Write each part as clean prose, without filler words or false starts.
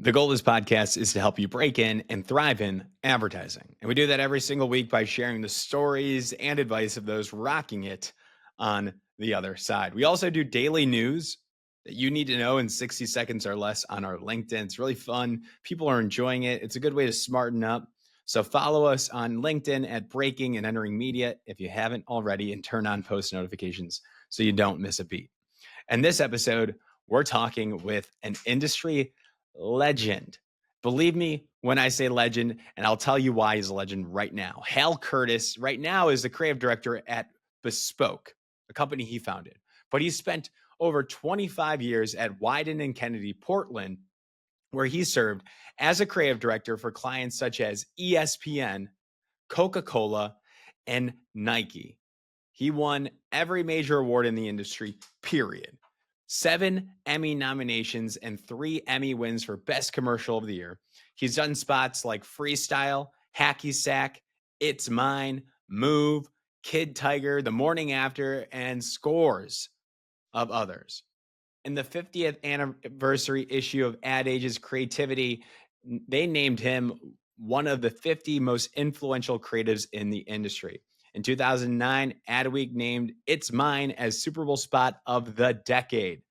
The goal of this podcast is to help you break in and thrive in advertising. And we do that every single week by sharing the stories and advice of those rocking it on the other side. We also do daily news that you need to know in 60 seconds or less on our LinkedIn. It's really fun. People are enjoying it. It's a good way to smarten up. So follow us on LinkedIn at Breaking and Entering Media if you haven't already, and turn on post notifications so you don't miss a beat. And this episode, we're talking with an industry legend. Believe me when I say legend, and I'll tell you why he's a legend right now. Hal Curtis, right now, is the creative director at Bespoke, a company he founded. But he spent over 25 years at Wieden+Kennedy, Portland, where he served as a creative director for clients such as ESPN, Coca-Cola, and Nike. He won every major award in the industry, period. 7 Emmy nominations and 3 Emmy wins for Best Commercial of the Year. He's done spots like Freestyle, Hacky Sack, It's Mine, Move, Kid Tiger, The Morning After, and scores of others. In the 50th anniversary issue of Ad Age's Creativity, they named him one of the 50 most influential creatives in the industry. In 2009, Adweek named It's Mine as Super Bowl spot of the decade.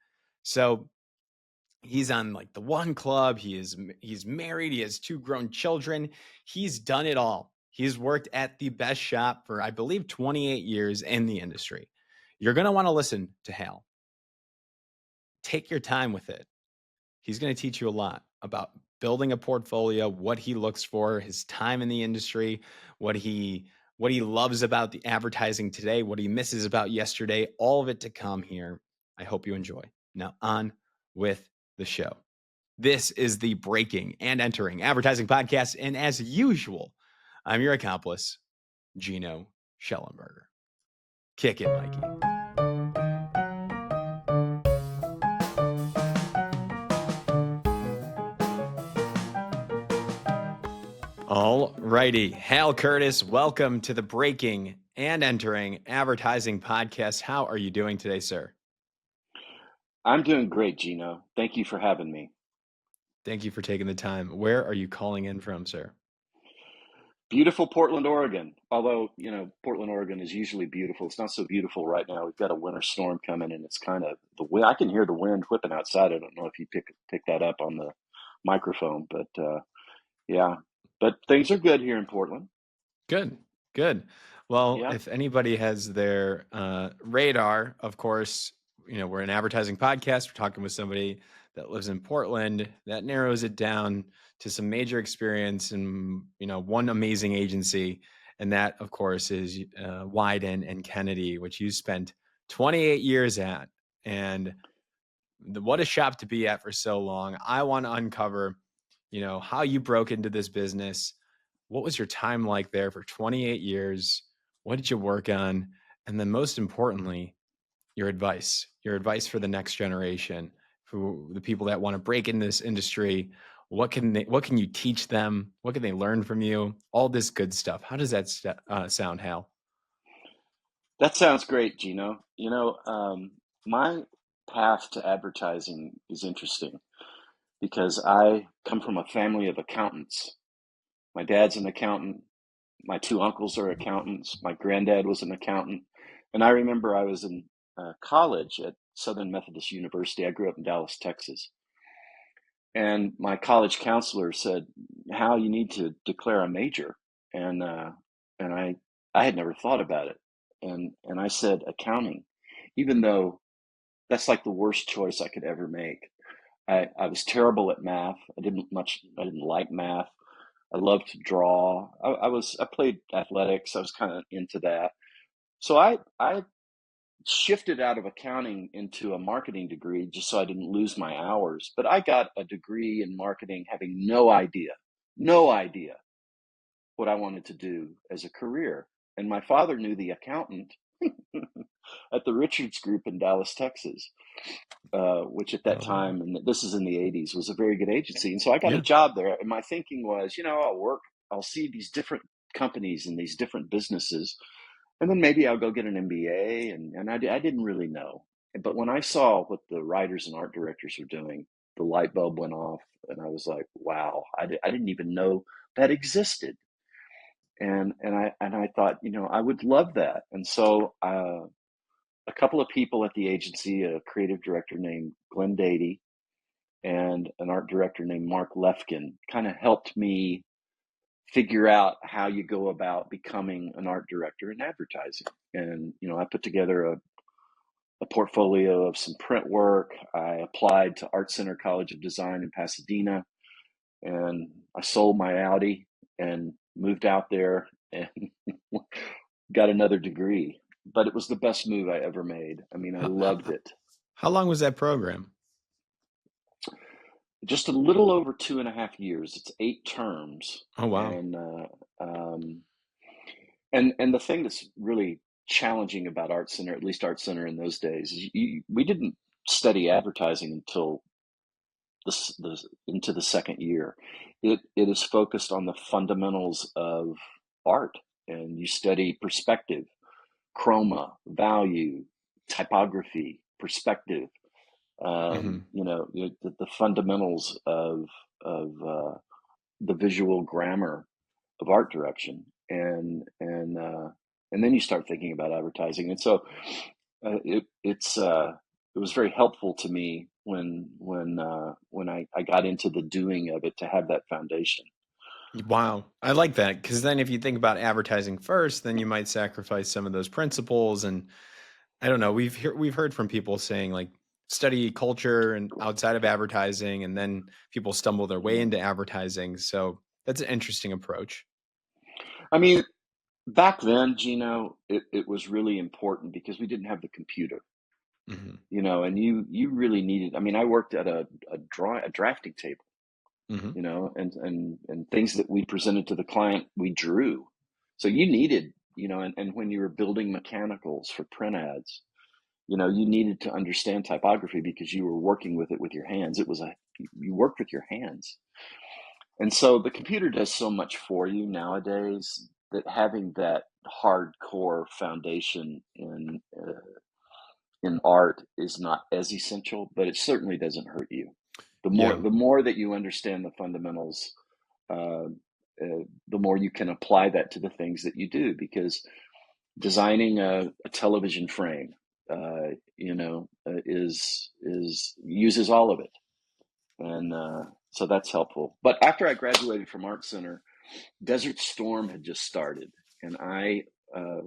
So he's on like the One Club. He's married. He has 2 grown children. He's done it all. He's worked at the best shop for, I believe, 28 years in the industry. You're going to want to listen to Hal. Take your time with it. He's going to teach you a lot about building a portfolio, what he looks for, his time in the industry, what he loves about the advertising today, what he misses about yesterday, all of it to come here. I hope you enjoy. Now on with the show. This is the Breaking and Entering Advertising Podcast, and as usual, I'm your accomplice, Gino Schellenberger. Kick it, Mikey. All righty. Hal Curtis, welcome to the Breaking and Entering Advertising Podcast. How are you doing today, sir? I'm doing great, Gino. Thank you for having me. Thank you for taking the time. Where are you calling in from, sir? Beautiful Portland, Oregon. Although, Portland, Oregon is usually beautiful. It's not so beautiful right now. We've got a winter storm coming, and it's kind of the wind. I can hear the wind whipping outside. I don't know if you pick that up on the microphone, but yeah. But things are good here in Portland. Good. Well, if anybody has their radar, of course, we're an advertising podcast. We're talking with somebody that lives in Portland. That narrows it down to some major experience and, one amazing agency. And that, of course, is Wieden+Kennedy, which you spent 28 years at. And what a shop to be at for so long. I want to uncover, how you broke into this business. What was your time like there for 28 years? What did you work on? And then most importantly, your advice for the next generation, for the people that want to break in this industry. What can you teach them? What can they learn from you? All this good stuff. How does that sound, Hal? That sounds great, Gino. My path to advertising is interesting because I come from a family of accountants. My dad's an accountant. My 2 uncles are accountants. My granddad was an accountant. And I remember I was in college at Southern Methodist University. I grew up in Dallas, Texas. And my college counselor said, "Hal, you need to declare a major." And I had never thought about it. And I said accounting, even though that's like the worst choice I could ever make. I was terrible at math. I didn't like math. I loved to draw. I played athletics. I was kind of into that. So I shifted out of accounting into a marketing degree just so I didn't lose my hours. But I got a degree in marketing having no idea what I wanted to do as a career. And my father knew the accountant at the Richards Group in Dallas, Texas, which at that time, and this is in the 80s, was a very good agency. And so I got a job there. And my thinking was, I'll see these different companies and these different businesses, and then maybe I'll go get an MBA. And I didn't really know. But when I saw what the writers and art directors were doing, the light bulb went off, and I was like, wow, I didn't even know that existed. And I thought, I would love that. And so a couple of people at the agency, a creative director named Glenn Dady and an art director named Mark Lefkin, kind of helped me figure out how you go about becoming an art director in advertising. And I put together a portfolio of some print work. I applied to Art Center College of Design in Pasadena, and I sold my Audi and moved out there and got another degree. But it was the best move I ever made. I mean, I How, loved how, it. how long was that program? Just a little over 2.5 years. It's 8 terms, Oh, wow. um, and the thing that's really challenging about Art Center, at least Art Center in those days, is we didn't study advertising until into the second year. It is focused on the fundamentals of art, and you study perspective, chroma, value, typography, perspective. Hmm. The fundamentals of the visual grammar of art direction, and then you start thinking about advertising. And so it was very helpful to me when I got into the doing of it to have that foundation. Wow. I like that because then if you think about advertising first, then you might sacrifice some of those principles. And I don't know, we've heard from people saying like study culture and outside of advertising, and then people stumble their way Yeah. into advertising. So that's an interesting approach. I mean, back then, Gino, it was really important because we didn't have the computer, Hmm. and you really needed. I mean, I worked at a drafting table, Hmm. and things that we presented to the client, we drew. So you needed, and when you were building mechanicals for print ads, you needed to understand typography because you were working with it with your hands. You worked with your hands. And so the computer does so much for you nowadays that having that hardcore foundation in art is not as essential, but it certainly doesn't hurt you. Yeah. The more that you understand the fundamentals, uh, the more you can apply that to the things that you do. Because designing a television frame, is uses all of it, and so that's helpful. But after I graduated from Art Center, Desert Storm had just started, and I uh,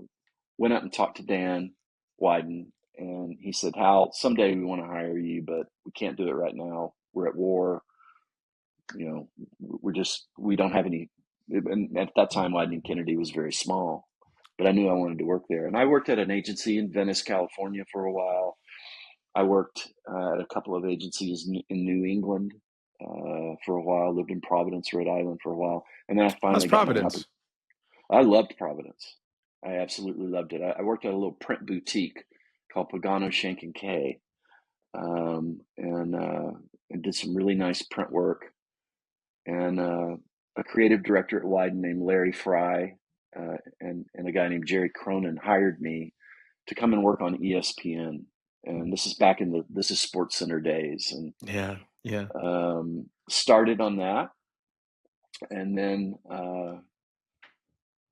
went up and talked to Dan Wieden, and he said, "Hal, someday we want to hire you, but we can't do it right now. We're at war. We don't have any." And at that time, Wieden+Kennedy was very small, but I knew I wanted to work there. And I worked at an agency in Venice, California for a while. I worked at a couple of agencies in New England for a while, lived in Providence, Rhode Island for a while. And then I How's finally got my Providence? I loved Providence. I absolutely loved it. I worked at a little print boutique called Pagano Shank and Kay, and did some really nice print work. And a creative director at Wyden named Larry Fry and a guy named Jerry Cronin hired me to come and work on ESPN. And this is Sports Center days, and Yeah. Yeah. started on that, and then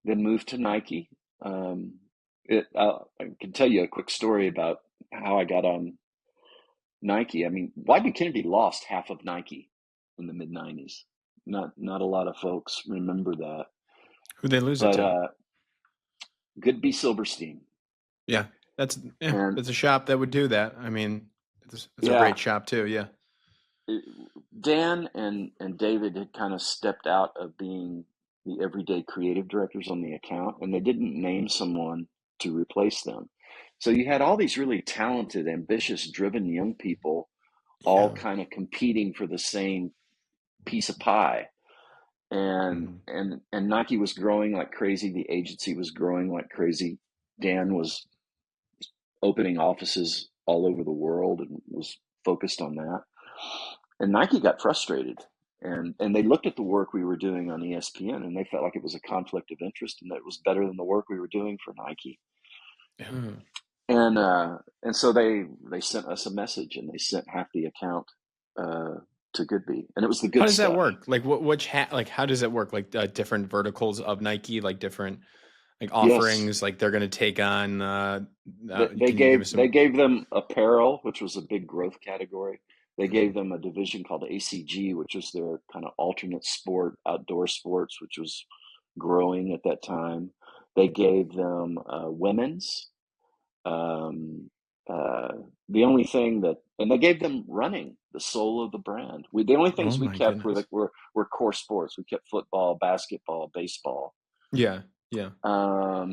moved to Nike. Um, I can tell you a quick story about how I got on Nike. I mean, Wieden+Kennedy lost half of Nike in the mid '90s. Not a lot of folks remember that, Who they lose it but to? Goodby Silverstein, Yeah. Yeah, and that's a shop that would do that. I mean, it's a yeah, great shop too. Yeah. it- Dan and David had kind of stepped out of being the everyday creative directors on the account, and they didn't name someone to replace them. So you had all these really talented, ambitious, driven young people all Yeah. kind of competing for the same piece of pie. Mhm. And Nike was growing like crazy. The agency was growing like crazy. Dan was opening offices all over the world and was focused on that. And Nike got frustrated, and they looked at the work we were doing on ESPN, and they felt like it was a conflict of interest and that it was better than the work we were doing for Nike. Yeah. And so they sent us a message, and they sent half the account to Goodby, and it was the How good does that stuff. work? Like, which hat? Like, how does it work? Like, different verticals of Nike, like different like Yes, offerings. Like, they're going to take on. they Can you give gave us they some? gave them apparel, which was a big growth category. They gave Mhm. them a division called ACG, which was their kind of alternate sport, outdoor sports, which was growing at that time. They gave them women's. Um, uh, the only thing that, and they gave them running, the soul of the brand. The only Oh things we my kept were goodness. were core sports. We kept football, basketball, baseball. Yeah, yeah.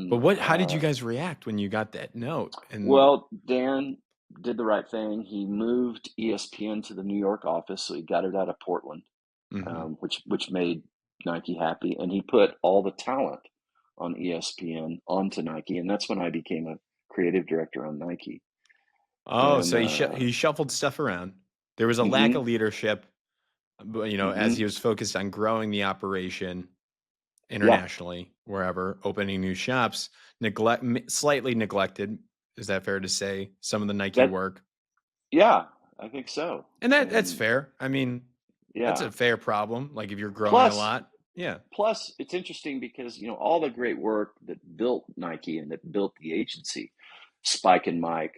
But Um, what? How did you uh, guys react when you got that note? And well, Dan did the right thing. He moved ESPN to the New York office, so he got it out of Portland, mhm. which made Nike happy, and he put all the talent on ESPN onto Nike, and that's when I became a creative director on Nike. Oh, And so he shuffled stuff around. There was a lack mm-hmm, of leadership, but as mm-hmm, he was focused on growing the operation yeah, internationally, wherever, opening new shops, slightly neglected. Is that fair to say? Some of the Nike that work, yeah, I think so. and that's And fair. I mean, that's yeah, a fair problem. Like if you're growing a plus lot, yeah. it's interesting because all the great work that built Nike and that built the agency, Spike and Mike,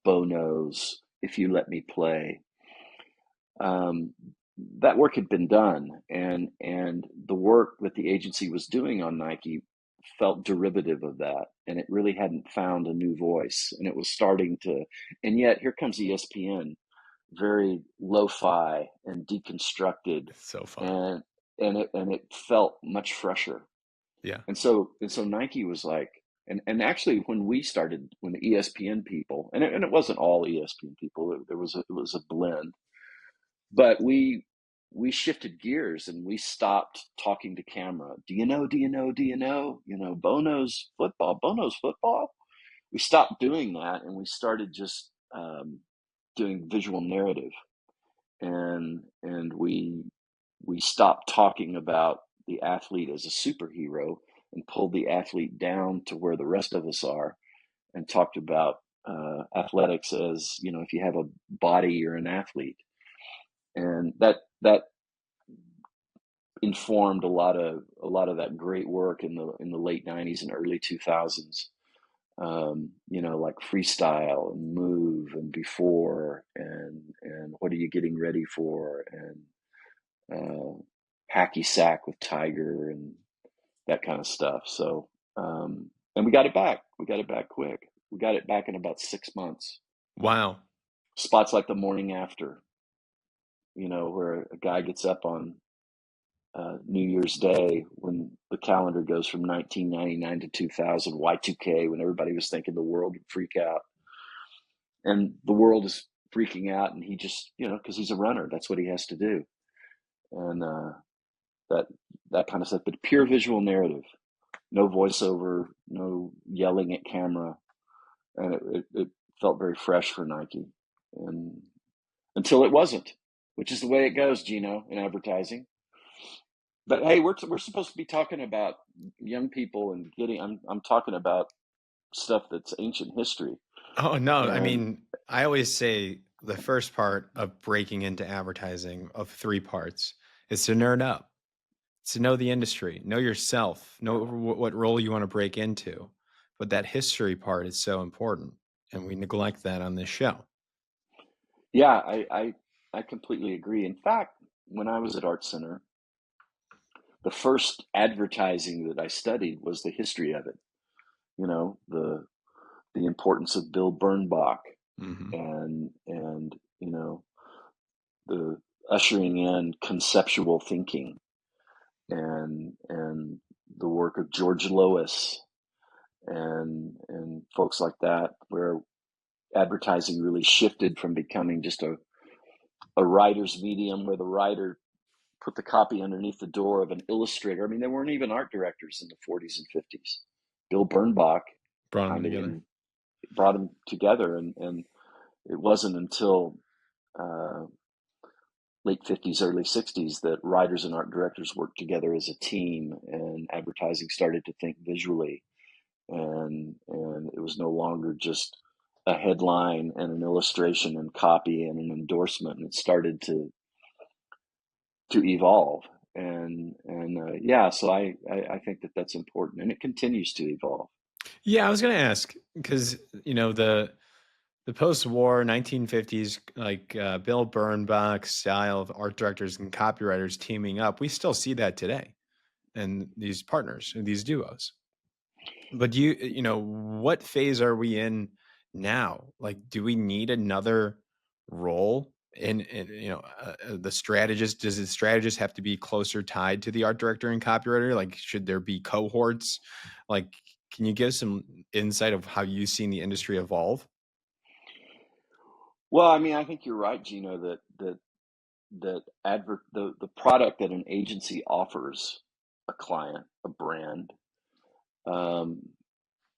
Bo knows, If You Let Me Play, um, that work had been done, and the work that the agency was doing on Nike felt derivative of that, and it really hadn't found a new voice, and it was starting to, and yet here comes ESPN, very lo-fi and deconstructed, It's so fun. and it felt much fresher, Yeah. and so Nike was like, and actually when the ESPN people, and it wasn't all ESPN people, it was a blend, but we shifted gears and we stopped talking to camera. Do you know? Do you know? Do you know? Bono's football. Bono's football. We stopped doing that and we started just doing visual narrative, and we stopped talking about the athlete as a superhero and pulled the athlete down to where the rest of us are and talked about athletics as, if you have a body, you're an athlete, and that informed a lot of that great work in the late '90s and early 2000s. Like freestyle and move and before and what are you getting ready for, and hacky sack with Tiger and that kind of stuff. So and we got it back. We got it back quick. We got it back in about 6 months. Wow. Spots like the morning after, where a guy gets up on New Year's Day when the calendar goes from 1999 to 2000, Y2K, when everybody was thinking the world would freak out. And the world is freaking out, and he just, because he's a runner, that's what he has to do. And that that kind of stuff, but pure visual narrative, no voiceover, no yelling at camera, and it felt very fresh for Nike, and until it wasn't, which is the way it goes, Gino, in advertising. But hey, we're supposed to be talking about young people and getting. I'm talking about stuff that's ancient history, Oh no, I and mean, I always say the first part of breaking into advertising of three parts is to nerd up. It's to know the industry, know yourself, know what role you want to break into. But that history part is so important, and we neglect that on this show. yeah, I completely agree. In fact, when I was at Art Center, the first advertising that I studied was the history of it. The importance of Bill Bernbach, Mhm. and the ushering in conceptual thinking, and the work of George Lois and folks like that, where advertising really shifted from becoming just a writer's medium where the writer put the copy underneath the door of an illustrator. I mean, there weren't even art directors in the 40s and 50s. Bill Bernbach Brought them kind of together. brought them together, and it wasn't until uh, late 50s, early 60s that writers and art directors worked together as a team, and advertising started to think visually, and it was no longer just a headline and an illustration and copy and an endorsement, and it started to evolve. Yeah, so I think that that's important, and it continues to evolve. Yeah, I was going to ask because the post-war 1950s, like Bill Bernbach style of art directors and copywriters teaming up, we still see that today, and these partners, these duos. But what phase are we in now? Like, do we need another role in the strategist? Does the strategist have to be closer tied to the art director and copywriter? Like, should there be cohorts? Like, can you give some insight of how you've seen the industry evolve? Well, I mean, I think you're right, Gino, that the product that an agency offers a client, a brand, um,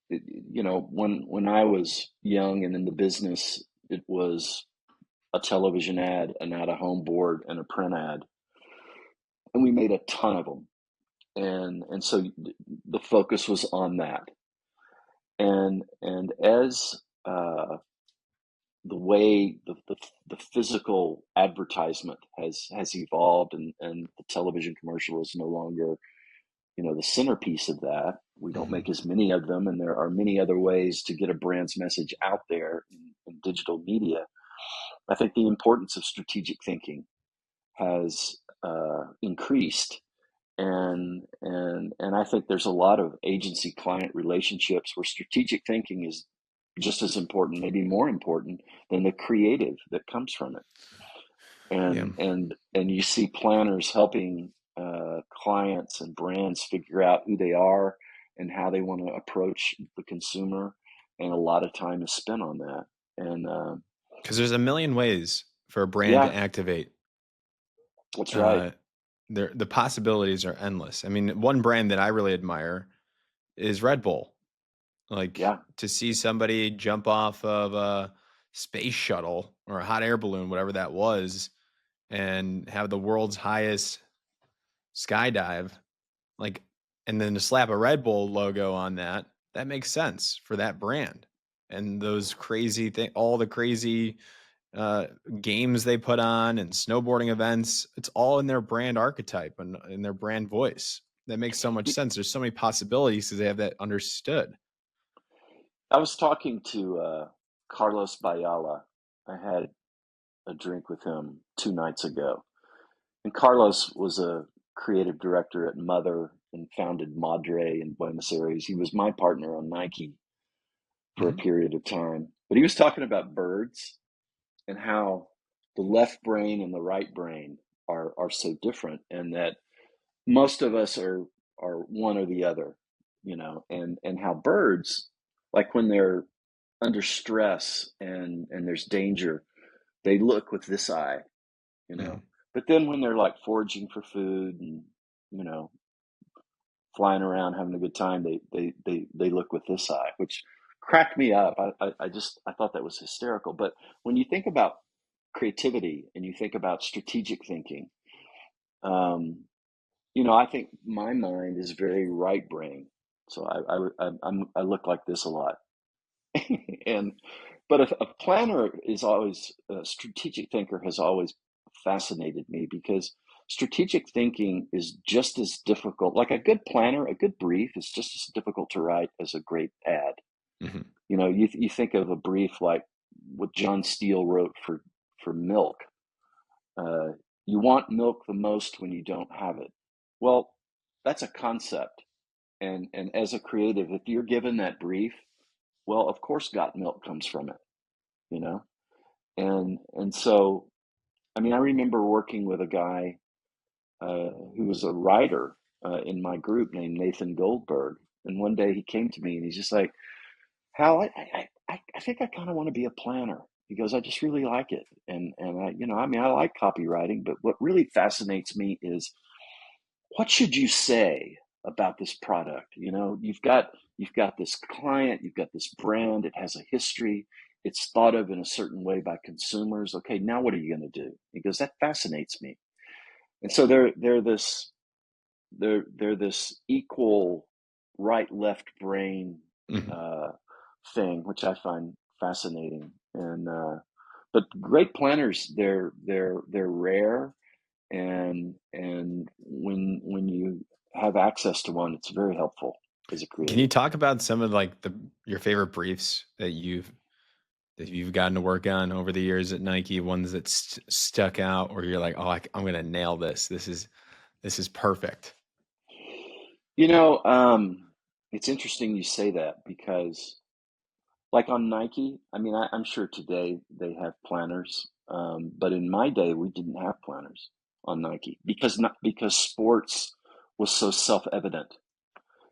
when I was young and in the business, it was a television ad, an out-of-home board, and a print ad, and we made a ton of them. And so the focus was on that. And as the way the physical advertisement has evolved, and the television commercial is no longer, the centerpiece of that. We don't Mhm. make as many of them, and there are many other ways to get a brand's message out there in digital media. I think the importance of strategic thinking has increased, and I think there's a lot of agency client relationships where strategic thinking is just as important, maybe more important than the creative that comes from it. Yeah. And you see planners helping clients and brands figure out who they are and how they want to approach the consumer, and a lot of time is spent on that. And Because there's a million ways for a brand to yeah, activate. that's right. Uh, the possibilities are endless. I mean, one brand that I really admire is Red Bull. Like, Yeah, to see somebody jump off of a space shuttle or a hot air balloon, whatever that was, and have the world's highest skydive, like, and then to slap a Red Bull logo on that, that makes sense for that brand. And those crazy thing, all the crazy uh, games they put on and snowboarding events, it's all in their brand archetype and in their brand voice. That makes so much Y- sense. There's so many possibilities because they have that understood. I was talking to Carlos Bayala. I had a drink with him 2 nights ago, and Carlos was a creative director at Mother and founded Madre in Buenos Aires. He was my partner on Nike for a Mhm. period of time. But he was talking about birds and how the left brain and the right brain are so different, and that most of us are one or the other, and how birds, like when they're under stress and there's danger, they look with this eye, you know. Mhm. But then when they're like foraging for food and, you know, flying around having a good time, they look with this eye, which cracked me up. I thought that was hysterical. But when you think about creativity and you think about strategic thinking, um, I think my mind is very right brain. So I look like this a lot. and but a planner is always a strategic thinker has always fascinated me, because strategic thinking is just as difficult. Like a good planner, a good brief is just as difficult to write as a great ad. Mhm. You think of a brief like what John Steele wrote for milk. uh, you want milk the most when you don't have it. Well, that's a concept. And as a creative, if you're given that brief, well, of course got milk comes from it, you know? And so, I mean, I remember working with a guy who was a writer in my group named Nathan Goldberg. And one day he came to me and he's just like, Hal, I think I kind of want to be a planner. He goes, I just really like it. And I mean, I like copywriting, but what really fascinates me is what should you say about this product? You've got this client, you've got this brand, it has a history, it's thought of in a certain way by consumers. Okay, now what are you going to do? He goes, that fascinates me. And so they're this equal right left brain Mhm. uh, thing, which I find fascinating. And but great planners, they're rare, and when you have access to one, it's very helpful as a Can you creative. talk about some of like your favorite briefs that you've gotten to work on over the years at Nike, ones that stuck out, or you're like, oh, I'm gonna nail this. This is perfect. You know, it's interesting you say that because, like on Nike, I mean, I'm sure today they have planners, but in my day, we didn't have planners on Nike because not because sports was so self-evident.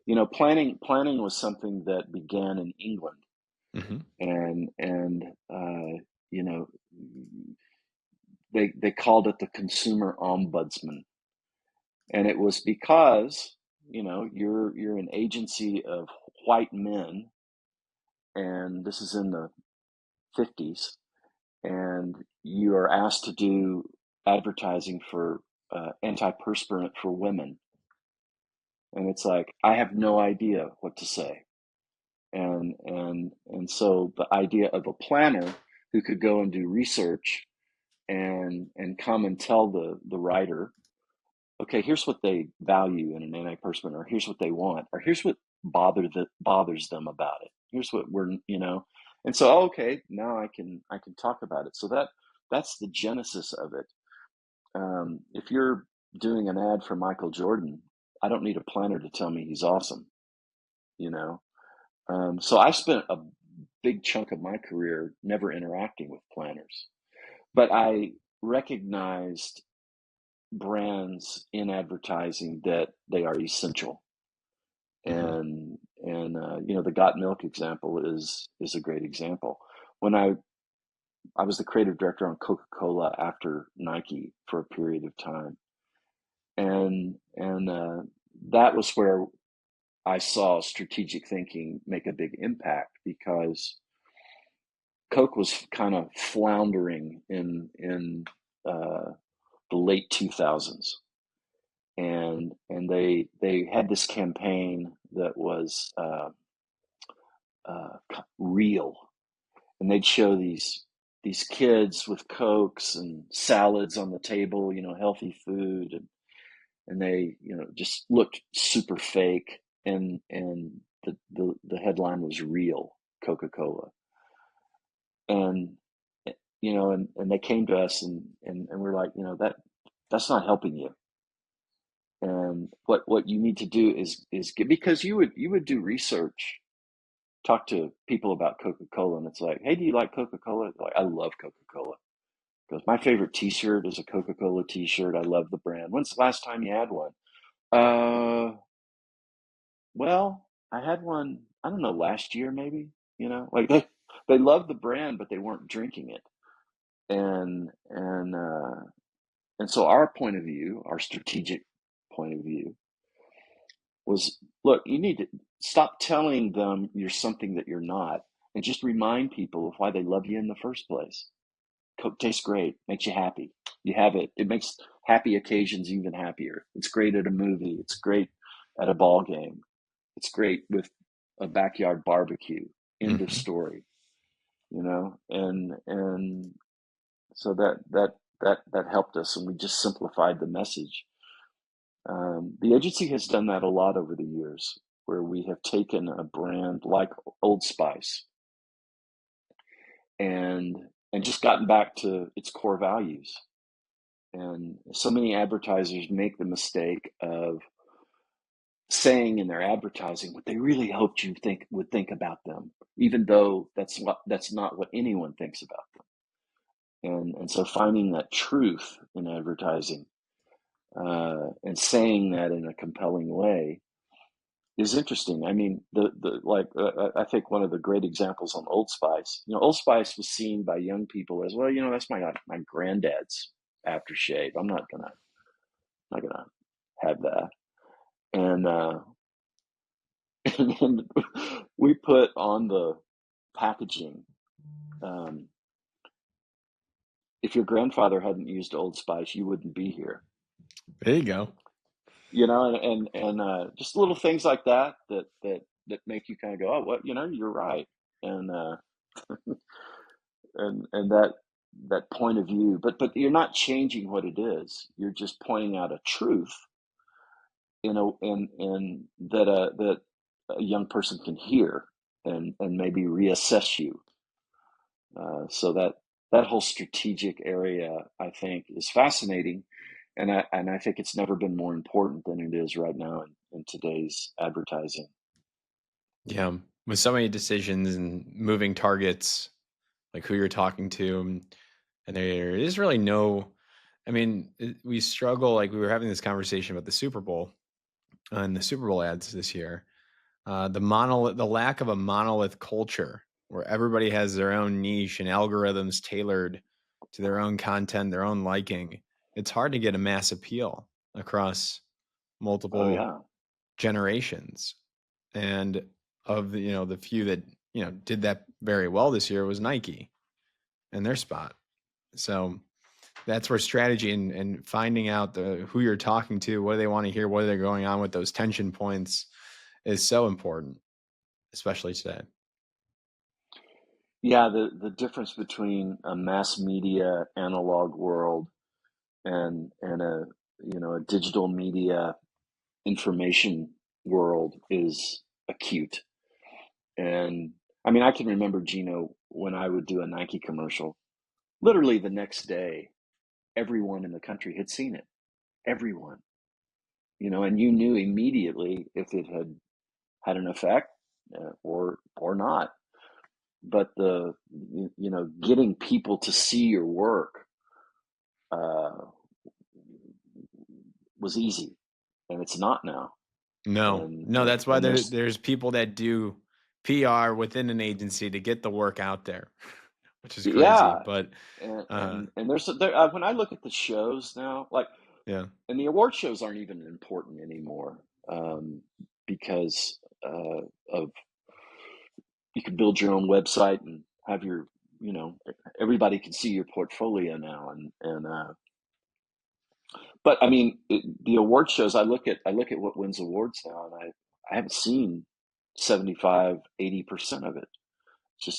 You know, planning was something that began in England, Hmm. and you know, they called it the consumer ombudsman, and it was because you're an agency of white men, and this is in the 50s, and you are asked to do advertising for antiperspirant for women, and it's like I have no idea what to say, and so the idea of a planner who could go and do research and come and tell the writer, okay, here's what they value in an antiperspirant, or here's what they want, or here's what bothers them about it. Here's what and so okay, now I can talk about it. So that's the genesis of it. If you're doing an ad for Michael Jordan, I don't need a planner to tell me he's awesome. You know, so I spent a big chunk of my career never interacting with planners, but I recognized brands in advertising that they are essential. Hmm. And the got milk example is a great example. When I was the creative director on Coca-Cola after Nike for a period of time, and that was where I saw strategic thinking make a big impact, because Coke was kind of floundering in the late 2000s, and they had this campaign that was real, and they'd show these kids with Cokes and salads on the table, healthy food, and they just looked super fake, and the headline was real Coca-Cola, and and they came to us, and we're like, that's not helping you. And what you need to do is get, because you would do research, talk to people about Coca-Cola, and it's like, hey, do you like Coca-Cola? They're like, I love Coca-Cola. Because my favorite T-shirt is a Coca-Cola T-shirt. I love the brand. When's the last time you had one? Uh, well, I had one, I don't know, last year maybe. Like they love the brand, but they weren't drinking it. And so our point of view, our strategic point of view, was, look, you need to stop telling them you're something that you're not, and just remind people of why they love you in the first place. Coke tastes great, makes you happy. You have it. It makes happy occasions even happier. It's great at a movie. It's great at a ball game. It's great with a backyard barbecue. End of Hmm. story. And so that helped us, and we just simplified the message. The agency has done that a lot over the years, where we have taken a brand like Old Spice and and just gotten back to its core values. And so many advertisers make the mistake of saying in their advertising what they really hoped you would think about them, even though that's not what anyone thinks about them. And so finding that truth in advertising, and saying that in a compelling way, is interesting. I mean, I think one of the great examples on Old Spice. Old Spice was seen by young people as, well, that's my granddad's aftershave. I'm not gonna have that. And and then we put on the packaging, um, if your grandfather hadn't used Old Spice, you wouldn't be here. There you go. And just little things like that make you kind of go, oh, what, you're right. And And that point of view, but you're not changing what it is. You're just pointing out a truth in that a young person can hear and maybe reassess you. So that whole strategic area, I think, is fascinating, and I think it's never been more important than it is right now in today's advertising. Yeah, with so many decisions and moving targets, like who you're talking to, and there is really no. I mean, we struggle. Like we were having this conversation about the Super Bowl and the Super Bowl ads this year. The lack of a monolith culture where everybody has their own niche and algorithms tailored to their own content, their own liking. It's hard to get a mass appeal across Oh multiple yeah. generations. And of the few that did that very well this year was Nike and their spot. So that's where strategy and finding out who you're talking to, what do they want to hear, what are they going on with those tension points is so important, especially today. Yeah, the difference between a mass media analog world and a digital media information world is acute. And I mean, I can remember, Gino, when I would do a Nike commercial, literally the next day, everyone in the country had seen it. Everyone, and you knew immediately if it had had an effect, or not. But getting people to see your work uh, was easy, and it's not now. No, And no, and, that's why and there's there's people that do PR within an agency to get the work out there, which is crazy. yeah, But and uh, and, and when I look at the shows now, like, yeah, and the award shows aren't even important anymore, because of you can build your own website and have you know, everybody can see your portfolio now, and but I mean, the award shows. I look at what wins awards now, and I haven't seen 75, 80% of it.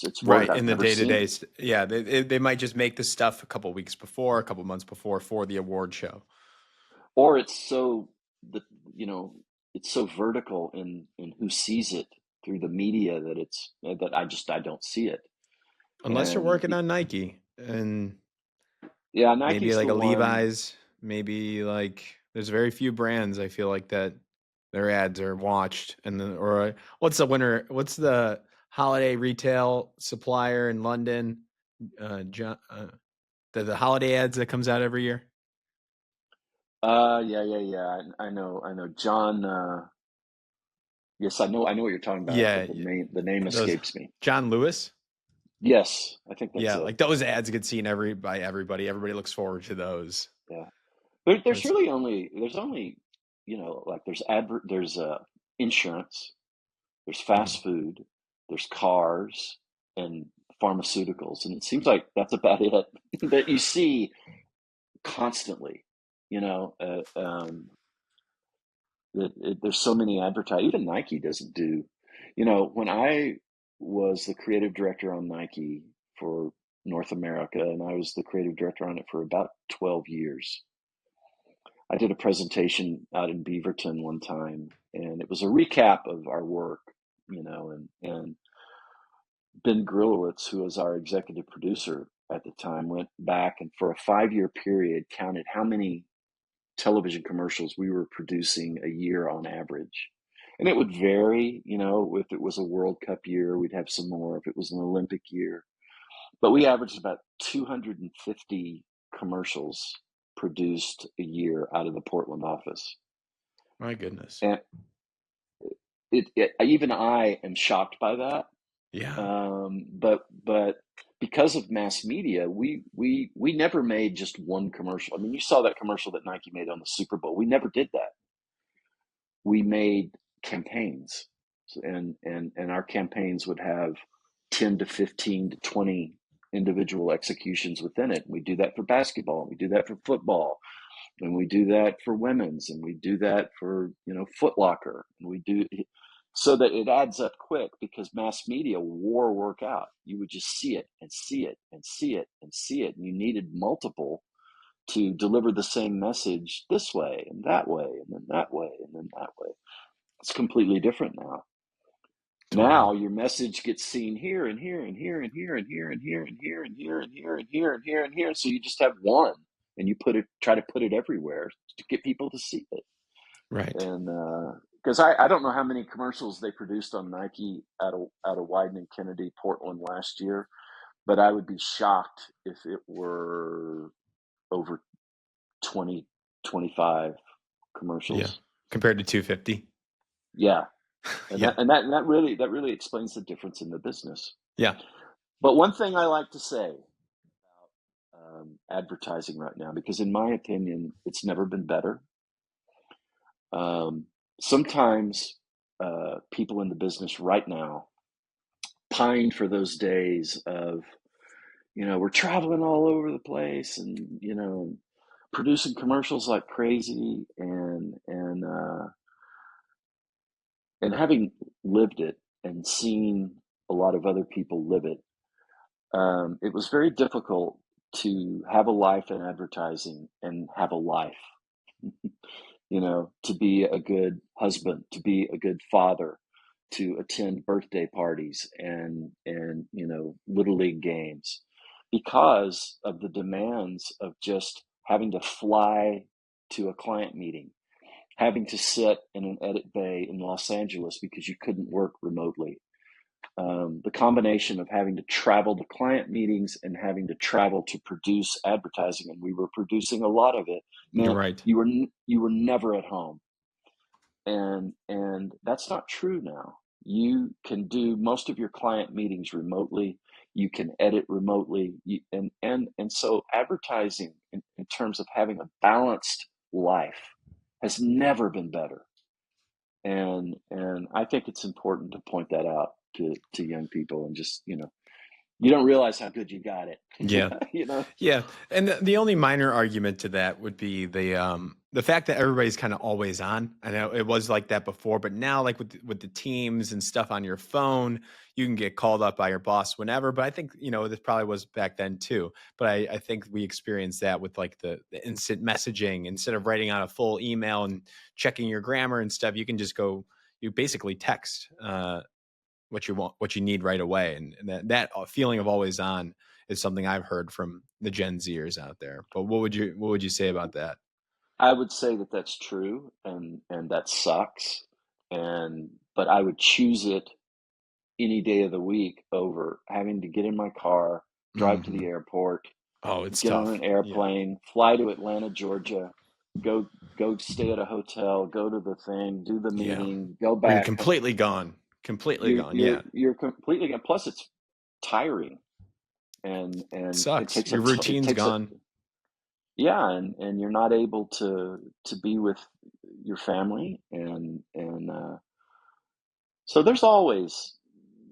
It's work right. I've In the never day to seen. day, yeah, they might just make the stuff a couple weeks before, a couple months before for the award show, Or the you know it's so vertical in who sees it through the media that I don't see it. unless you're And working on Nike and yeah, maybe Nike's like the a one. Levi's, maybe like there's very few brands I feel like that their ads are watched and then or what's the winner? What's the holiday retail supplier in London? John, the holiday ads that comes out every year. Yeah, yeah, yeah. I know. John. Yes, I know what you're talking about, Yeah, but the name those escapes me. John Lewis. Yes, I think that's Yeah, it. like those ads get seen by everybody. Everybody looks forward to those. Yeah. There's That's really only, like there's insurance, there's mhm. fast food, there's cars and pharmaceuticals, and it seems like that's about it that you see constantly. You know, there's so many advertise. Even Nike doesn't do. When I was the creative director on Nike for North America, and I was the creative director on it for about 12 years. I did a presentation out in Beaverton one time, and it was a recap of our work, and Ben Grillowitz, who was our executive producer at the time, went back and for a 5-year period counted how many television commercials we were producing a year on average. And it would vary, if it was a World Cup year, we'd have some more. If it was an Olympic year, but we averaged about 250 commercials produced a year out of the Portland office. My goodness. And even I am shocked by that. Yeah. But because of mass media, we never made just one commercial. I mean, you saw that commercial that Nike made on the Super Bowl. We never did that. We made campaigns, and our campaigns would have 10 to 15 to 20 individual executions within it. We do that for basketball, and we do that for football, and we do that for women's, and we do that for Foot Locker, and we do. so that it adds up quick, because mass media wore work out. You would just see it and see it and see it and see it. And you needed multiple to deliver the same message this way and that way and then that way and then that way. It's completely different now. Totally. Now your message gets seen here and here and here and here and here and here and here and here and here and here and here and here. So you just have one, and you try to put it everywhere to get people to see it. Right. And because I don't know how many commercials they produced on Nike out of Wieden+Kennedy, Portland last year, but I would be shocked if it were over 20, 25 Yeah. commercials. Compared to 250. Yeah, and Yeah. that really explains the difference in the business. Yeah. But one thing I like to say about advertising right now, because in my opinion, it's never been better. Sometimes people in the business right now pine for those days of, we're traveling all over the place, and producing commercials like crazy, and having lived it and seen a lot of other people live it. It was very difficult to have a life in advertising and have a life, to be a good husband, to be a good father, to attend birthday parties and little league games, because of the demands of just having to fly to a client meeting, having to sit in an edit bay in Los Angeles because you couldn't work remotely. The combination of having to travel to client meetings and having to travel to produce advertising, and we were producing a lot of it, You're meant right. you were never at home. And that's not true now. You can do most of your client meetings remotely. You can edit remotely. And so advertising in terms of having a balanced life has never been better. And I think it's important to point that out to young people, and just, you don't realize how good you got it. Yeah. you know? Yeah, and the only minor argument to that would be the fact that everybody's kind of always on. I know it was like that before, but now, like with the teams and stuff on your phone, you can get called up by your boss whenever. But I think this probably was back then too. But I think we experienced that with like the instant messaging. Instead of writing out a full email and checking your grammar and stuff, you can just go. You basically text what you want, what you need right away, and that feeling of always on is something I've heard from the Gen Zers out there. But what would you say about that? I would say that that's true, and that sucks. But I would choose it any day of the week over having to get in my car, drive to Hmm. the airport, Oh, it's get on an tough. Yeah, airplane, fly to Atlanta, Georgia, go go stay at a hotel, go to the thing, do the yeah. meeting, go Or you're back. completely gone. Completely gone. Yeah, You're completely, and plus it's tiring, it and sucks. Your it routine's takes a gone. yeah, and you're not able to be with your family, and so there's always,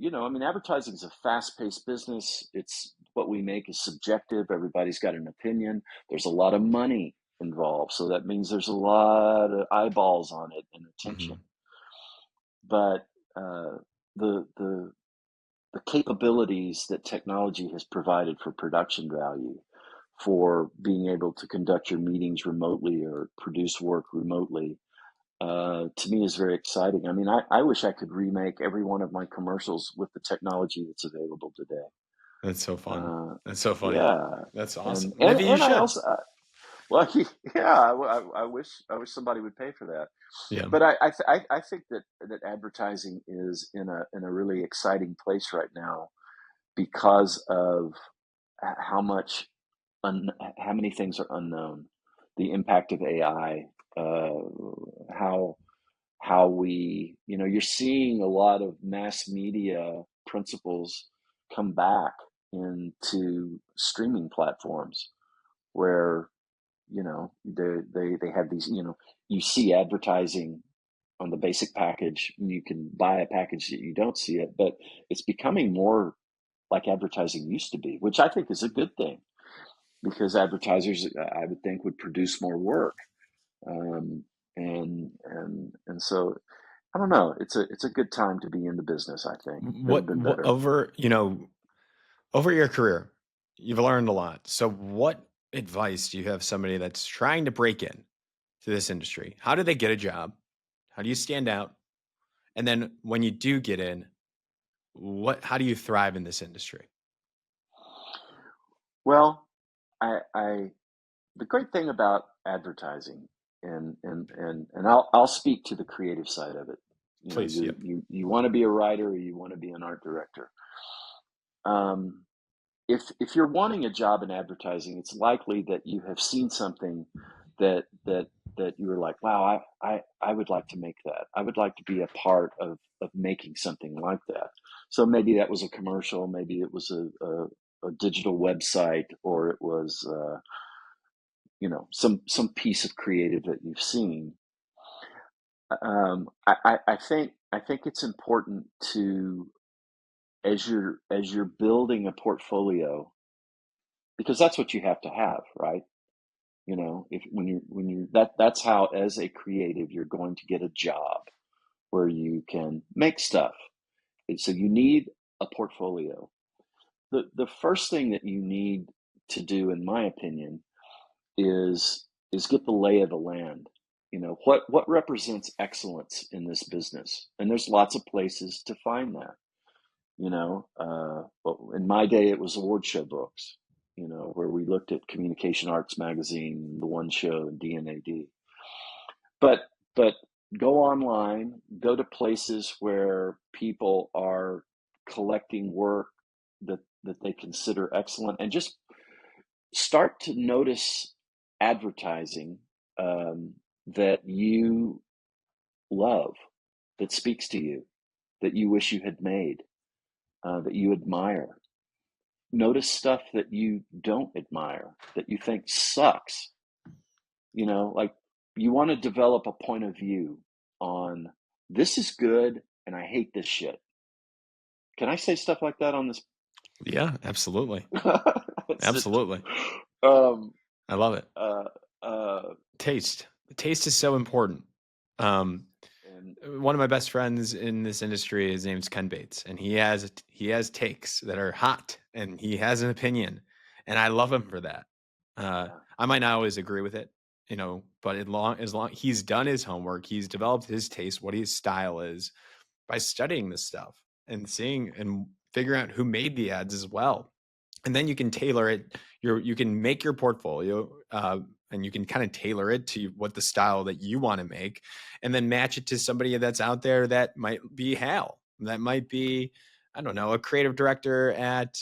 I mean, advertising is a fast-paced business. It's what we make is subjective. Everybody's got an opinion. There's a lot of money involved, so that means there's a lot of eyeballs on it and attention. Hmm. But uh, the the capabilities that technology has provided for production value, for being able to conduct your meetings remotely or produce work remotely, to me is very exciting. I mean, I wish I could remake every one of my commercials with the technology that's available today. That's so fun. Uh, That's so funny. yeah, That's and awesome. and Maybe you and I should. also, well, yeah, I wish somebody would pay for that. Yeah. But I think that advertising is in a really exciting place right now, because of how much how many things are unknown, the impact of AI, uh, how you're seeing a lot of mass media principles come back into streaming platforms, where they have these, you see advertising on the basic package, and you can buy a package that you don't see it, but it's becoming more like advertising used to be, which I think is a good thing, because advertisers, I would think, would produce more work. um, and so I don't know. It's a good time to be in the business, I think. Never been What better. over, over your career, you've learned a lot. So what advice do you have somebody that's trying to break in to this industry? How do they get a job? How do you stand out? And then when you do get in, how do you thrive in this industry? Well, I the great thing about advertising, and I'll speak to the creative side of it. You know, Please, yep. you want to be a writer, or you want to be an art director. Um, if you're wanting a job in advertising, it's likely that you have seen something that you were like, wow, I would like to make that. I would like to be a part of making something like that. So maybe that was a commercial, maybe it was a digital website, or it was some piece of creative that you've seen. I think it's important to, as you're building a portfolio, because that's what you have to have, right? You know, if when you that's how, as a creative, you're going to get a job where you can make stuff. And so you need a portfolio. The first thing that you need to do, in my opinion, is get the lay of the land. You know, what represents excellence in this business? And there's lots of places to find that. Well, in my day, it was award show books, where we looked at Communication Arts Magazine, The One Show, and D&AD. But go online, go to places where people are collecting work that they consider excellent, and just start to notice advertising that you love, that speaks to you, that you wish you had made, that you admire. Notice stuff that you don't admire, that you think sucks. Like, you want to develop a point of view on, this is good and I hate this shit. Can I say stuff like that on this? Yeah, absolutely. It's just, Absolutely. um, I love it. uh, uh, Taste. Taste is so important. Um, and one of my best friends in this industry, his name's Ken Bates, and he has takes that are hot, and he has an opinion, and I love him for that. yeah, I might not always agree with it, but as long he's done his homework, he's developed his taste, what his style is, by studying this stuff and seeing and figuring out who made the ads as well. And then you can tailor it. You can make your portfolio, and you can kind of tailor it to what the style that you want to make, and then match it to somebody that's out there that might be Hal, that might be, I don't know, a creative director at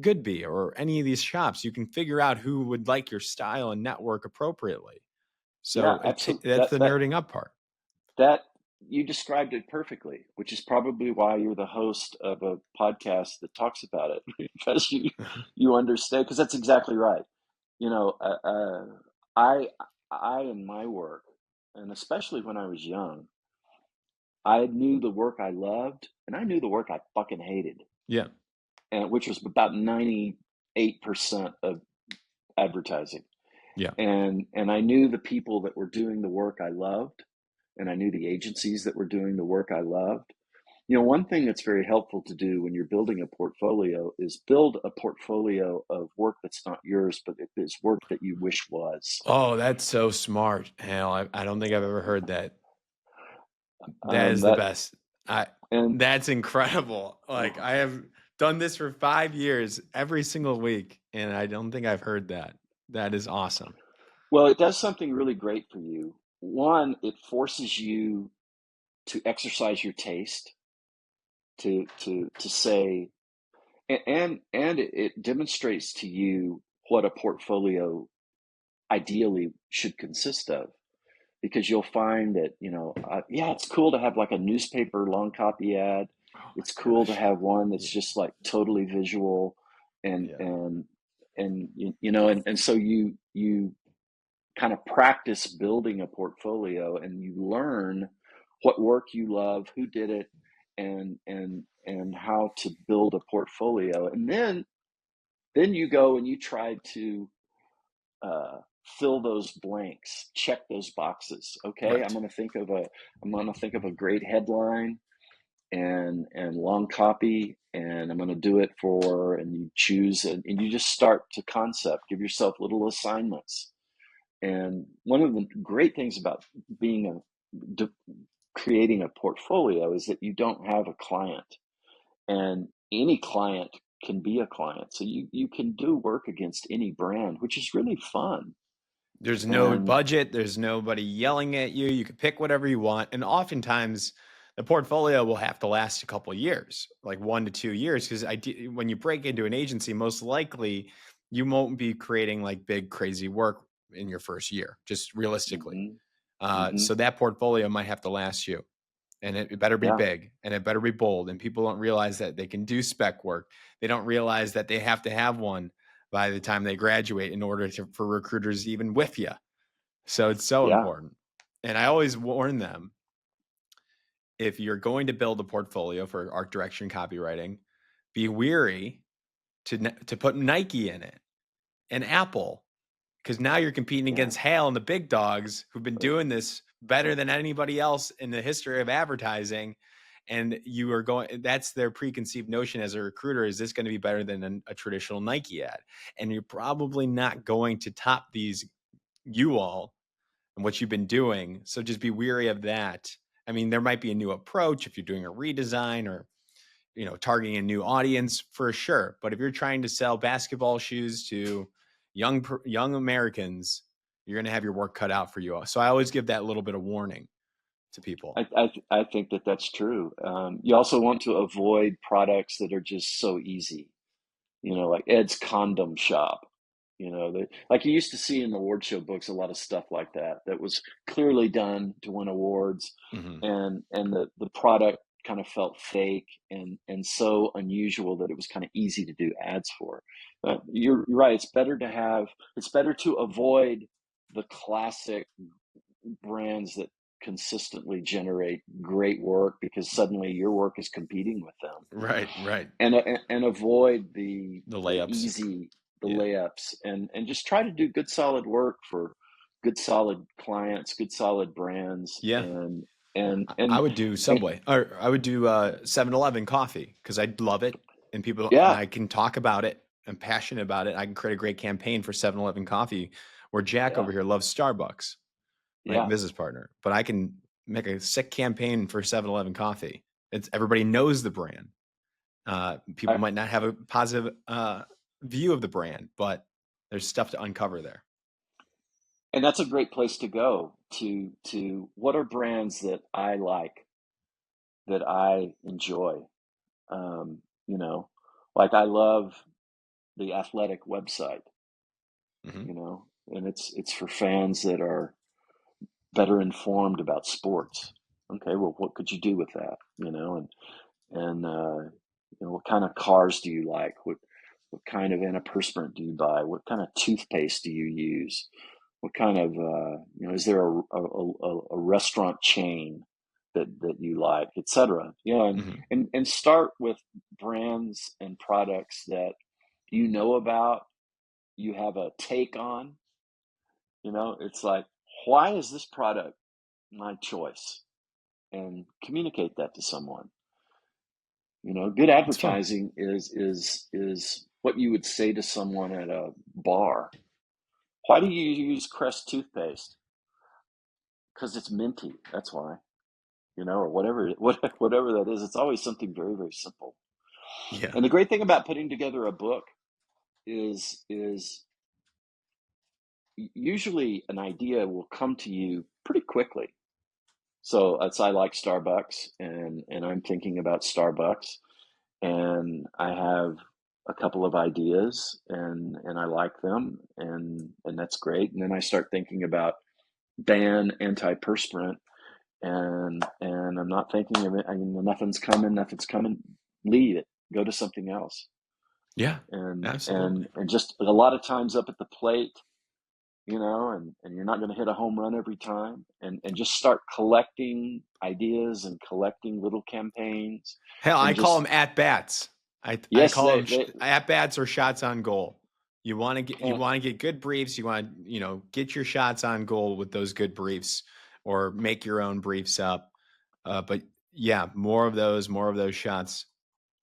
Goodby or any of these shops. You can figure out who would like your style and network appropriately. yeah, So absolutely. that's the nerding up part. That you described it perfectly, which is probably why you're the host of a podcast that talks about it, because you understand. Because that's exactly right. You know, uh, uh, I in my work, and especially when I was young, I knew the work I loved, and I knew the work I fucking hated, Yeah, and which was about 98% of advertising. yeah. And I knew the people that were doing the work I loved, and I knew the agencies that were doing the work I loved. One thing that's very helpful to do when you're building a portfolio is build a portfolio of work that's not yours, but it is work that you wish was. Oh, that's so smart, Hal. I don't think I've ever heard that. That is the That best. I and That's incredible. Like, I have done this for 5 years every single week, and I don't think I've heard that. That is awesome. Well, it does something really great for you. One, it forces you to exercise your taste, to say, and it demonstrates to you what a portfolio ideally should consist of, because you'll find that, yeah, it's cool to have like a newspaper long copy ad. Oh It's my cool to gosh. have one that's Yeah. just like totally visual, and Yeah. and so you kind of practice building a portfolio, and you learn what work you love, who did it, and how to build a portfolio. And then you go and you try to fill those blanks, check those boxes. Okay, Right. I'm going to think of a great headline and long copy, and I'm going to do it for, and you choose, and you just start to concept, give yourself little assignments. And one of the great things about being creating a portfolio is that you don't have a client, and any client can be a client. So you can do work against any brand, which is really fun. There's no And budget, there's nobody yelling at you. You can pick whatever you want. And oftentimes the portfolio will have to last a couple of years, like 1 to 2 years. Because when you break into an agency, most likely you won't be creating like big, crazy work in your first year, just realistically. hmm hmm So that portfolio might have to last you. And it better be yeah, big and it better be bold. And people don't realize that they can do spec work. They don't realize that they have to have one by the time they graduate in order for recruiters even with you. So it's so yeah, important. And I always warn them, if you're going to build a portfolio for art direction copywriting, be weary to put Nike in it and Apple, because now you're competing yeah. against Hal and the big dogs who've been doing this better than anybody else in the history of advertising. And you are going, that's their preconceived notion as a recruiter. Is this going to be better than a traditional Nike ad? And you're probably not going to top these, you all, and what you've been doing. So just be weary of that. I mean, there might be a new approach if you're doing a redesign or, targeting a new audience for sure. But if you're trying to sell basketball shoes to young Americans, you're going to have your work cut out for you. So I always give that little bit of warning to people. I think that that's true. You also want to avoid products that are just so easy, like Ed's Condom Shop. Like you used to see in the award show books, a lot of stuff like that was clearly done to win awards, Mm-hmm. and the product kind of felt fake and so unusual that it was kind of easy to do ads for. You're right. It's better to avoid the classic brands that consistently generate great work, because suddenly your work is competing with them, Right, right. and avoid the The the layups. easy the Yeah. layups, and just try to do good solid work for good solid clients, good solid brands, Yeah. I would do and Subway, or I would do 7-Eleven coffee, because I love it, and yeah, I can talk about it. I'm passionate about it. I can create a great campaign for 7-Eleven coffee, where Jack yeah, over here loves Starbucks, right? yeah. Business partner. But I can make a sick campaign for 7-Eleven coffee. It's everybody knows the brand. People I, might not have a positive view of the brand, but there's stuff to uncover there. and that's a great place to go to what are brands that I like, that I enjoy. Um, you know, like I love the Athletic website, Hmm. and it's for fans that are better informed about sports. Okay, well, what could you do with that? And what kind of cars do you like? What kind of antiperspirant do you buy? What kind of toothpaste do you use? What kind of is there a restaurant chain that you like, etc. Hmm. And start with brands and products that you know about, you have a take on. It's like, why is this product my choice? And communicate that to someone. Good It's fun. advertising is what you would say to someone at a bar. Why do you use Crest toothpaste? Because it's minty. That's why. Or whatever that is. It's always something very, very simple. Yeah. And the great thing about putting together a book is usually an idea will come to you pretty quickly. So I like Starbucks, and I'm thinking about Starbucks, and I have a couple of ideas, and I like them, and that's great. And then I start thinking about ban antiperspirant, and I'm not thinking of it. I mean, nothing's coming. Leave it. Go to something else. Yeah. And Absolutely. just a lot of times up at the plate, and you're not going to hit a home run every time, and just start collecting ideas and collecting little campaigns, Hell, I and call them just at bats. I yes, call them at bats or shots on goal. you And want to get good briefs. You want to, get your shots on goal with those good briefs, or make your own briefs up. But yeah, more of those shots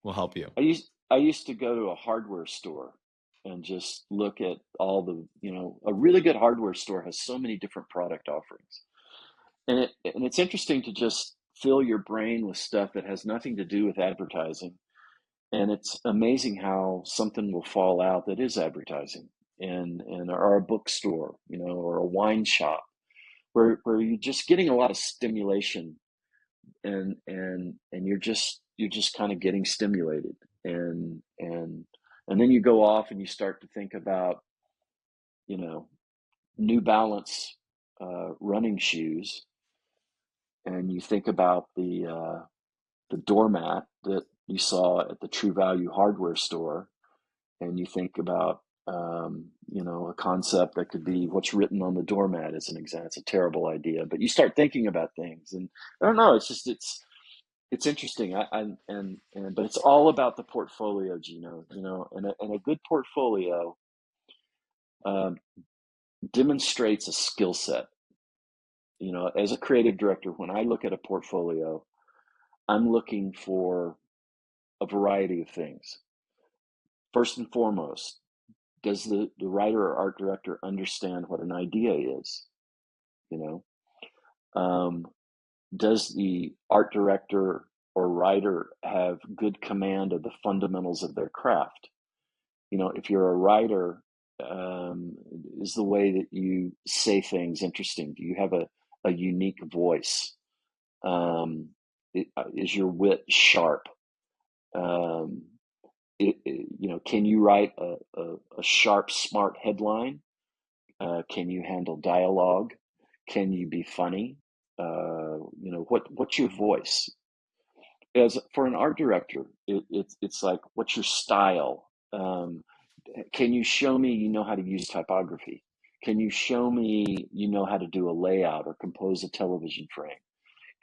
will help you. I used to go to a hardware store and just look at all the, a really good hardware store has so many different product offerings. And it's interesting to just fill your brain with stuff that has nothing to do with advertising. And it's amazing how something will fall out that is advertising, and or a bookstore, or a wine shop, where you're just getting a lot of stimulation, and you're just kind of getting stimulated, and then you go off and you start to think about, you know New Balance running shoes, and you think about the doormat that you saw at the True Value hardware store, and you think about, a concept that could be what's written on the doormat as an example. It's a terrible idea, but you start thinking about things, and I don't know. It's interesting. But it's all about the portfolio, Gino. And a good portfolio um, demonstrates a skill set. As a creative director, when I look at a portfolio, I'm looking for a variety of things. First and foremost, does the writer or art director understand what an idea is? You um, does the art director or writer have good command of the fundamentals of their craft? If you're a writer, is the way that you say things interesting? Do you have a unique voice? Is your wit sharp? Um, can you write a sharp, smart headline? Can you handle dialogue? Can you be funny? What's your voice? As for an art director, it's like, what's your style? Can you show me you know how to use typography? Can you show me you know how to do a layout or compose a television frame?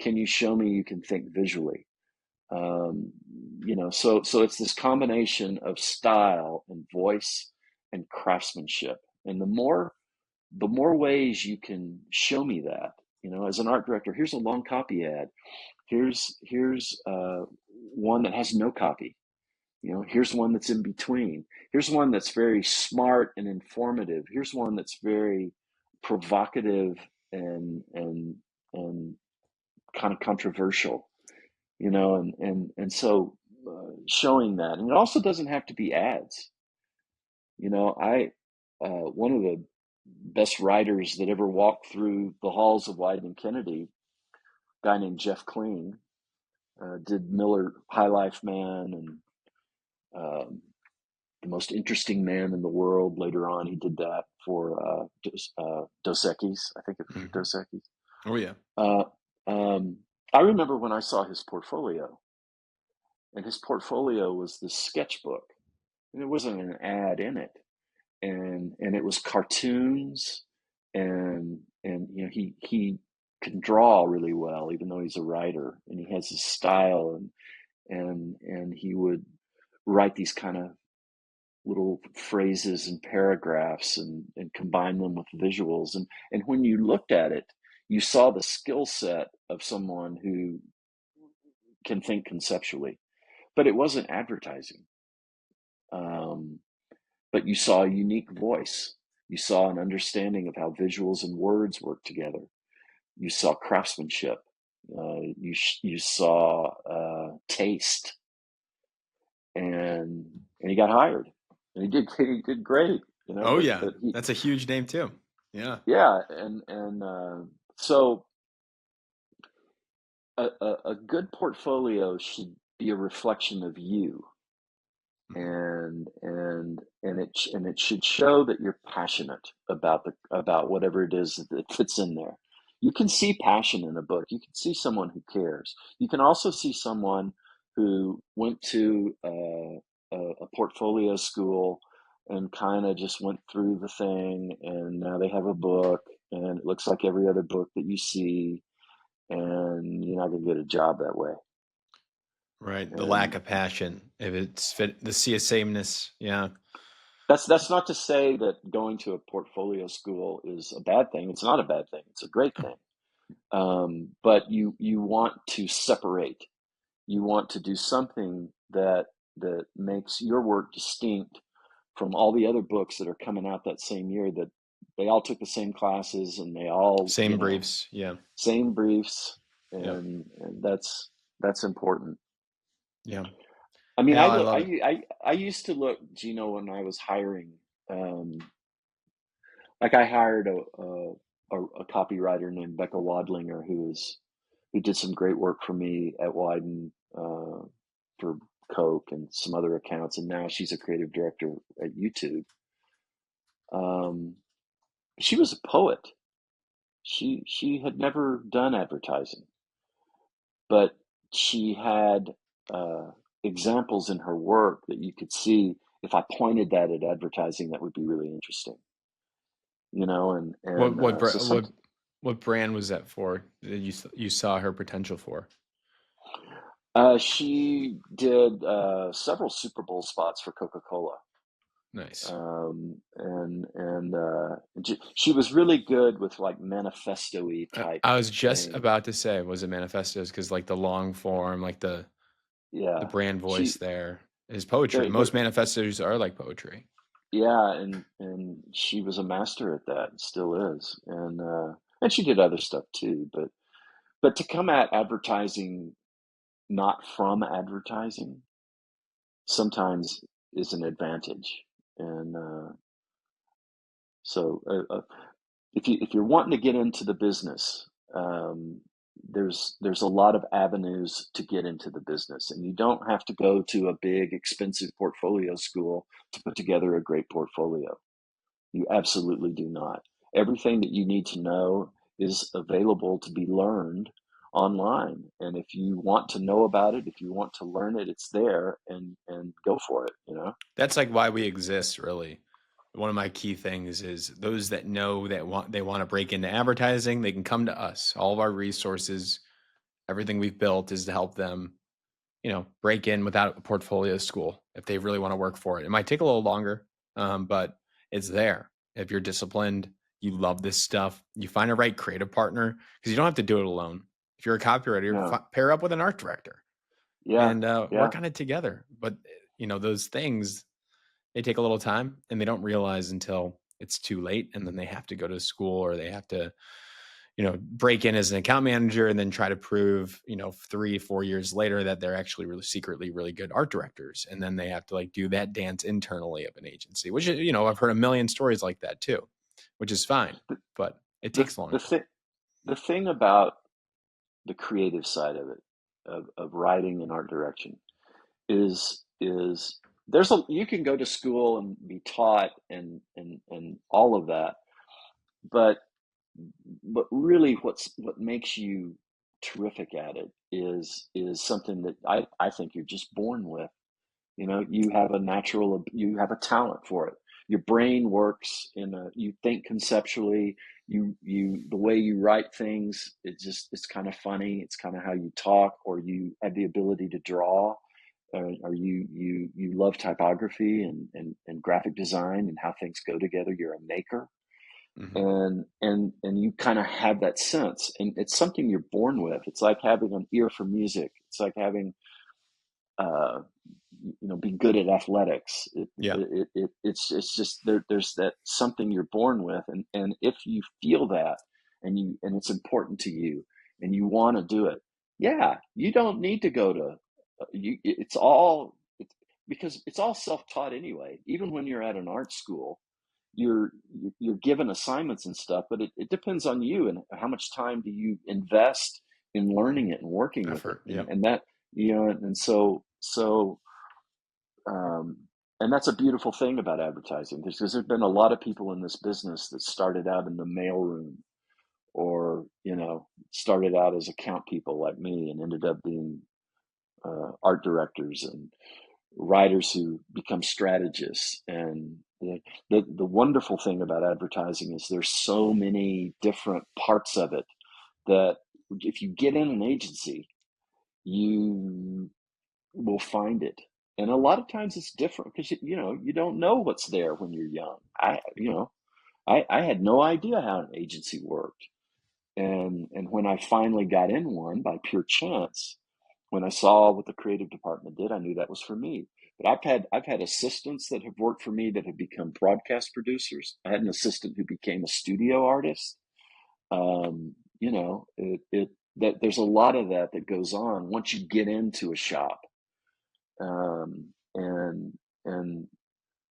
Can you show me you can think visually? Um, so it's this combination of style and voice and craftsmanship. And the more ways you can show me that, as an art director, here's a long copy ad. Here's one that has no copy. Here's one that's in between. Here's one that's very smart and informative. Here's one that's very provocative and kind of controversial. Showing that, and it also doesn't have to be ads. I One of the best writers that ever walked through the halls of Wieden+Kennedy, a guy named Jeff Kling, did Miller High Life Man and um, The Most Interesting Man in the World. Later on, he did that for Dos Equis, I think it's Mhm. Dos Equis. Oh yeah. Uh, um, I remember when I saw his portfolio, and his portfolio was this sketchbook, and there wasn't an ad in it, and it was cartoons, and he can draw really well, even though he's a writer, and he has his style, and he would write these kind of little phrases and paragraphs, and combine them with visuals, and when you looked at it, you saw the skill set of someone who can think conceptually, but it wasn't advertising. um, but you saw a unique voice. You saw an understanding of how visuals and words work together. You saw craftsmanship. You saw taste, and he got hired, and he did great. Oh But yeah. but he That's a huge name too. Yeah. yeah, and so a good portfolio should be a reflection of you, Mhm. and it should show that you're passionate about whatever it is that fits in there. You can see passion in a book. You can see someone who cares. You can also see someone who went to a portfolio school and kind of just went through the thing, and now they have a book, and it looks like every other book that you see, and you're not going to get a job that way. Right. The lack And of passion. If it's fit the see a sameness. Yeah. That's not to say that going to a portfolio school is a bad thing. It's not a bad thing. It's a great thing. But you want to separate. You want to do something that makes your work distinct from all the other books that are coming out that same year, that they all took the same classes and they all, Same briefs. Yeah. same briefs, Yep. and that's important. Yeah. I mean, Yeah. I love it. I used to look, Gino, when I was hiring, um, like I hired a copywriter named Becca Wadlinger who did some great work for me at Wieden, for Coke and some other accounts, and now she's a creative director at YouTube. Um, she was a poet. She had never done advertising, but she had examples in her work that you could see, if I pointed that at advertising, that would be really interesting, What and what so br- some. what brand was that for? That you saw her potential for? She did several Super Bowl spots for Coca-Cola. Nice. She was really good with like manifesto-y I, type I was just things. about to say, was it manifestos? Because like the long form, like the Yeah, brand voice she there is poetry. there Most manifestos are like poetry. yeah, and she was a master at that, and still is. And she did other stuff too, but to come at advertising not from advertising sometimes is an advantage. And so if you're wanting to get into the business, um, there's a lot of avenues to get into the business, and you don't have to go to a big expensive portfolio school to put together a great portfolio. You absolutely do not. Everything that you need to know is available to be learned online, and if you want to know about it, if you want to learn it, it's there, and go for it. That's like why we exist, really. One of my key things is those that know that they want to break into advertising, they can come to us. All of our resources, everything we've built is to help them, break in without a portfolio school if they really want to work for it. It might take a little longer, but it's there. If you're disciplined, you love this stuff, you find a right creative partner because you don't have to do it alone. If you're a copywriter, No. pair up with an art director Yeah. and Yeah. work on it together. But those things, they take a little time and they don't realize until it's too late, and then they have to go to school or they have to break in as an account manager and then try to prove 3-4 years later that they're actually really secretly really good art directors, and then they have to like do that dance internally of an agency, which I've heard a million stories like that too, which is fine, The but it the takes the longer. thing the thing about the creative side of it, of writing and art direction, is there's a you can go to school and be taught and all of that, but really what makes you terrific at it is something that I think you're just born with. You have a talent for it. Your brain works you think conceptually. The way you write things, it's kind of funny. It's kind of how you talk, or you have the ability to draw, or you love typography and graphic design and how things go together. You're a maker, Hmm. and you kind of have that sense, and it's something you're born with. It's like having an ear for music. It's like having uh, be good at athletics. Yeah, It's just there's that something you're born with, and if you feel that, and it's important to you, and you want to do it, yeah, you don't need to go to you. Because it's all self-taught anyway. Even when you're at an art school, you're you're given assignments and stuff, but it depends on you and how much time do you invest in learning it and working with it, effort. Yeah. and that and so um, and that's a beautiful thing about advertising, because there's been a lot of people in this business that started out in the mailroom, or started out as account people like me and ended up being art directors and writers who become strategists. And the wonderful thing about advertising is there's so many different parts of it that if you get in an agency, you will find it. And a lot of times it's different because you don't know what's there when you're young. I had no idea how an agency worked. And when I finally got in one by pure chance, when I saw what the creative department did, I knew that was for me. But I've had assistants that have worked for me that have become broadcast producers. I had an assistant who became a studio artist. It that there's a lot of that goes on once you get into a shop, and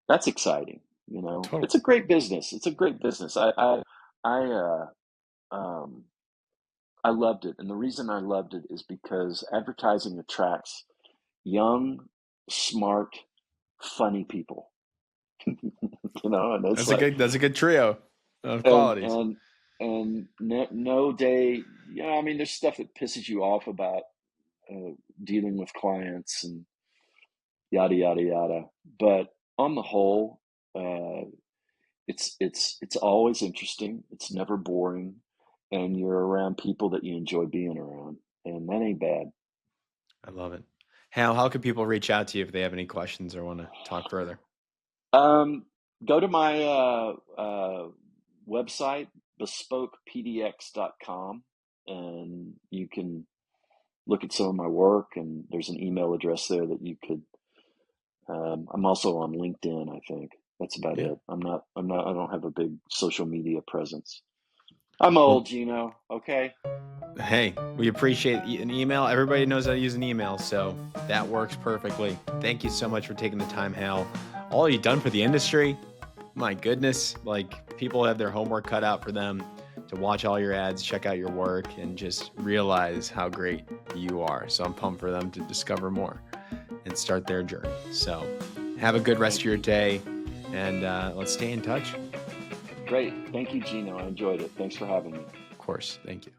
that's exciting. Totally. It's a great business. It's a great business. I um, I loved it, and the reason I loved it is because advertising attracts young, smart, funny people. And it's like, That's a good trio of and qualities. and and no day, I mean, there's stuff that pisses you off about uh, dealing with clients and yada yada yada. But on the whole, uh, it's always interesting. It's never boring, and you're around people that you enjoy being around, and that ain't bad. I love it. How can people reach out to you if they have any questions or want to talk further? Um, Go to my website, bespokepdx.com, and you can look at some of my work. And there's an email address there that you could. I'm also on LinkedIn, I think. That's about Yeah. it. I don't have a big social media presence. I'm Well, old, okay? hey, we appreciate an email. Everybody knows how to use an email, so that works perfectly. Thank you so much for taking the time, Hal. All you've done for the industry, my goodness, like people have their homework cut out for them to watch all your ads, check out your work, and just realize how great you are. So I'm pumped for them to discover more and start their journey. So have a good rest of Thank your you. day, and let's stay in touch. Great. Thank you, Gino. I enjoyed it. Thanks for having me. Of course. Thank you.